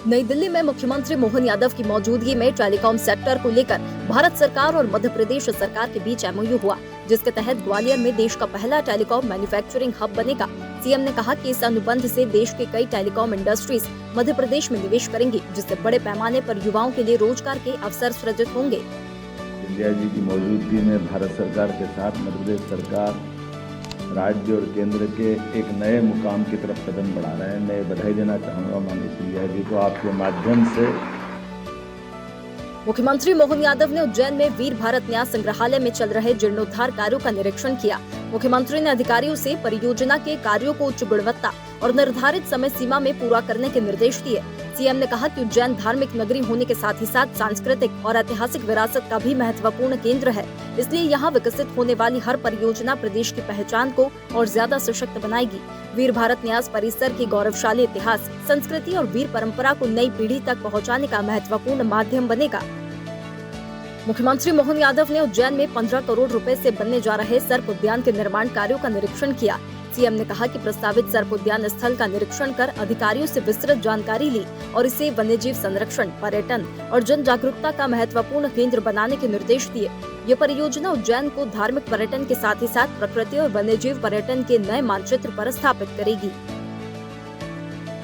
नई दिल्ली में मुख्यमंत्री मोहन यादव की मौजूदगी में टेलीकॉम सेक्टर को लेकर भारत सरकार और मध्य प्रदेश सरकार के बीच MOU हुआ, जिसके तहत ग्वालियर में देश का पहला टेलीकॉम मैन्युफैक्चरिंग हब बनेगा। सीएम ने कहा कि इस अनुबंध से देश के कई टेलीकॉम इंडस्ट्रीज मध्य प्रदेश में निवेश करेंगी, जिससे बड़े पैमाने पर युवाओं के लिए रोजगार के अवसर सृजित होंगे। सिंधिया जी की मौजूदगी में भारत सरकार के साथ मध्य प्रदेश सरकार राज्य और केंद्र के एक नए मुकाम की तरफ कदम बढ़ा रहे हैं। मैं बधाई देना चाहूँगा माननीय सिंधिया जी को आपके माध्यम से। मुख्यमंत्री मोहन यादव ने उज्जैन में वीर भारत न्यास संग्रहालय में चल रहे जीर्णोद्धार कार्यों का निरीक्षण किया। मुख्यमंत्री ने अधिकारियों से परियोजना के कार्यों को उच्च गुणवत्ता और निर्धारित समय सीमा में पूरा करने के निर्देश दिए। सीएम ने कहा कि उज्जैन धार्मिक नगरी होने के साथ ही साथ सांस्कृतिक और ऐतिहासिक विरासत का भी महत्वपूर्ण केंद्र है, इसलिए यहाँ विकसित होने वाली हर परियोजना प्रदेश की पहचान को और ज्यादा सशक्त बनाएगी। वीर भारत न्यास परिसर की गौरवशाली इतिहास, संस्कृति और वीर परंपरा को नई पीढ़ी तक पहुँचाने का महत्वपूर्ण माध्यम बनेगा। मुख्यमंत्री मोहन यादव ने उज्जैन में 15 करोड़ रुपए से बनने जा रहे सर्प उद्यान के निर्माण कार्यों का निरीक्षण किया। सीएम ने कहा कि प्रस्तावित सर्प उद्यान स्थल का निरीक्षण कर अधिकारियों से विस्तृत जानकारी ली और इसे वन्यजीव संरक्षण, पर्यटन और जन जागरूकता का महत्वपूर्ण केंद्र बनाने के निर्देश दिए। ये परियोजना उज्जैन को धार्मिक पर्यटन के साथ ही साथ प्रकृति और वन्यजीव पर्यटन के नए मानचित्र पर स्थापित करेगी।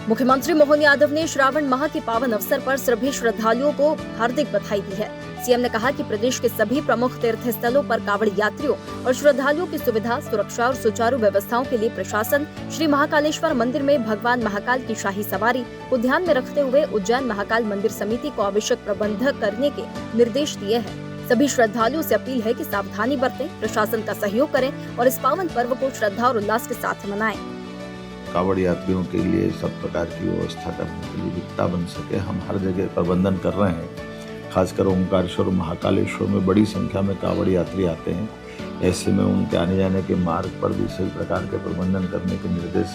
मुख्यमंत्री मोहन यादव ने श्रावण माह के पावन अवसर पर सभी श्रद्धालुओं को हार्दिक बधाई दी है। सीएम ने कहा कि प्रदेश के सभी प्रमुख तीर्थ स्थलों पर कांवड़ यात्रियों और श्रद्धालुओं की सुविधा, सुरक्षा और सुचारू व्यवस्थाओं के लिए प्रशासन श्री महाकालेश्वर मंदिर में भगवान महाकाल की शाही सवारी को ध्यान में रखते हुए उज्जैन महाकाल मंदिर समिति को आवश्यक प्रबंध करने के निर्देश दिए हैं। सभी श्रद्धालुओं से अपील है कि सावधानी बरतें, प्रशासन का सहयोग करें और इस पावन पर्व को श्रद्धा और उल्लास के साथ मनाएं। कांवड़ यात्रियों के लिए सब प्रकार की व्यवस्था करने के लिए विकता बन सके, हम हर जगह प्रबंधन कर रहे हैं। खासकर ओंकारेश्वर महाकालेश्वर में बड़ी संख्या में कांवड़ यात्री आते हैं। ऐसे में उनके आने जाने के मार्ग पर भी सभी प्रकार के प्रबंधन करने के निर्देश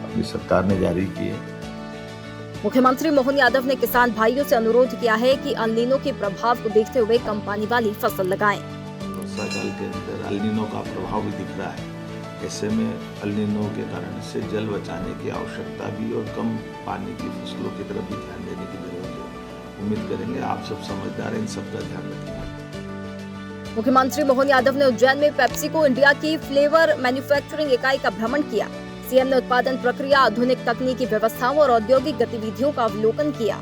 अपनी सरकार ने जारी किए। मुख्यमंत्री मोहन यादव ने किसान भाइयों से अनुरोध किया है कि अल-नीनो के प्रभाव को देखते हुए कम पानी वाली फसल लगाएं। वर्षा काल के अंदर अल-नीनो का प्रभाव भी दिख रहा है। ऐसे में अल-नीनो के कारण से जल बचाने की आवश्यकता भी और कम पानी की फसलों की तरफ भी ध्यान देने की जरूरत है। उम्मीद करेंगे आप सब समझदार हैं, इन सब का ध्यान रखेंगे। मुख्यमंत्री मोहन यादव ने उज्जैन में पेप्सिको इंडिया की फ्लेवर मैन्युफैक्चरिंग इकाई का भ्रमण किया। सीएम ने उत्पादन प्रक्रिया, आधुनिक तकनीकी व्यवस्थाओं और औद्योगिक गतिविधियों का अवलोकन किया।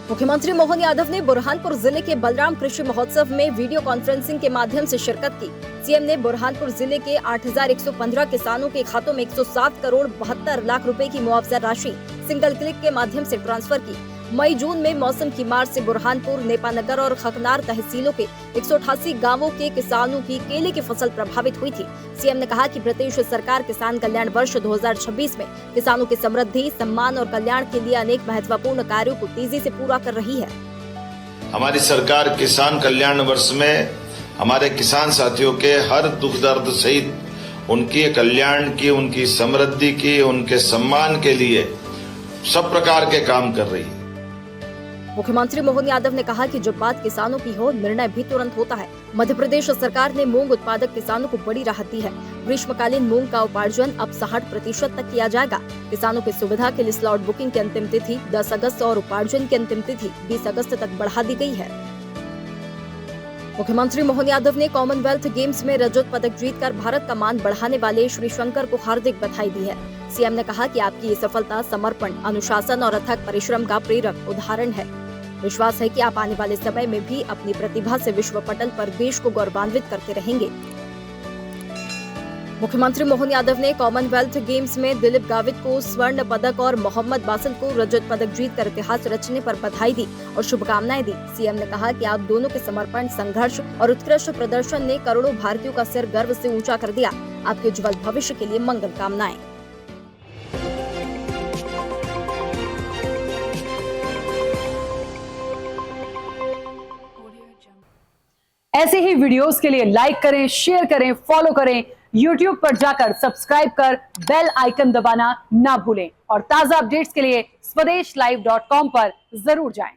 मुख्यमंत्री मोहन यादव ने बुरहानपुर जिले के बलराम कृषि महोत्सव में वीडियो कॉन्फ्रेंसिंग के माध्यम से शिरकत की। सीएम ने बुरहानपुर जिले के 8115 किसानों के खातों में 107 करोड़ 72 लाख रुपए की मुआवजा राशि सिंगल क्लिक के माध्यम से ट्रांसफर की। मई जून में मौसम की मार से बुरहानपुर, नेपानगर और खकनार तहसीलों के 188 गांवों के किसानों की केले की फसल प्रभावित हुई थी। सीएम ने कहा कि प्रदेश सरकार किसान कल्याण वर्ष 2026 में किसानों की समृद्धि, सम्मान और कल्याण के लिए अनेक महत्वपूर्ण कार्यों को तेजी से पूरा कर रही है। हमारी सरकार किसान कल्याण वर्ष में हमारे किसान साथियों के हर दुख दर्द सहित उनके कल्याण की, उनकी समृद्धि की, उनके सम्मान के लिए सब प्रकार के काम कर रही है। मुख्यमंत्री मोहन यादव ने कहा कि जब बात किसानों की हो, निर्णय भी तुरंत होता है। मध्य प्रदेश सरकार ने मूंग उत्पादक किसानों को बड़ी राहत दी है। ग्रीष्मकालीन मूंग का उपार्जन अब 60% तक किया जाएगा। किसानों की सुविधा के लिए स्लॉट बुकिंग की अंतिम तिथि 10 अगस्त और उपार्जन की अंतिम तिथि 20 अगस्त तक बढ़ा दी गई है। मुख्यमंत्री मोहन यादव ने कॉमनवेल्थ गेम्स में रजत पदक जीतकर भारत का मान बढ़ाने वाले श्री शंकर को हार्दिक बधाई दी है। सीएम ने कहा कि आपकी ये सफलता समर्पण, अनुशासन और अथक परिश्रम का प्रेरक उदाहरण है। विश्वास है कि आप आने वाले समय में भी अपनी प्रतिभा से विश्व पटल पर देश को गौरवान्वित करते रहेंगे। मुख्यमंत्री मोहन यादव ने कॉमनवेल्थ गेम्स में दिलीप गावित को स्वर्ण पदक और मोहम्मद बासिल को रजत पदक जीतकर इतिहास रचने पर बधाई दी और शुभकामनाएं दी। सीएम ने कहा कि आप दोनों के समर्पण, संघर्ष और उत्कृष्ट प्रदर्शन ने करोड़ों भारतीयों का सिर गर्व से ऊंचा कर दिया। आपके उज्जवल भविष्य के लिए मंगल कामनाएं। ऐसे ही वीडियोस के लिए लाइक करें, शेयर करें, फॉलो करें। YouTube पर जाकर सब्सक्राइब कर बेल आइकन दबाना ना भूलें और ताजा अपडेट्स के लिए SwadeshLive.com पर जरूर जाएं।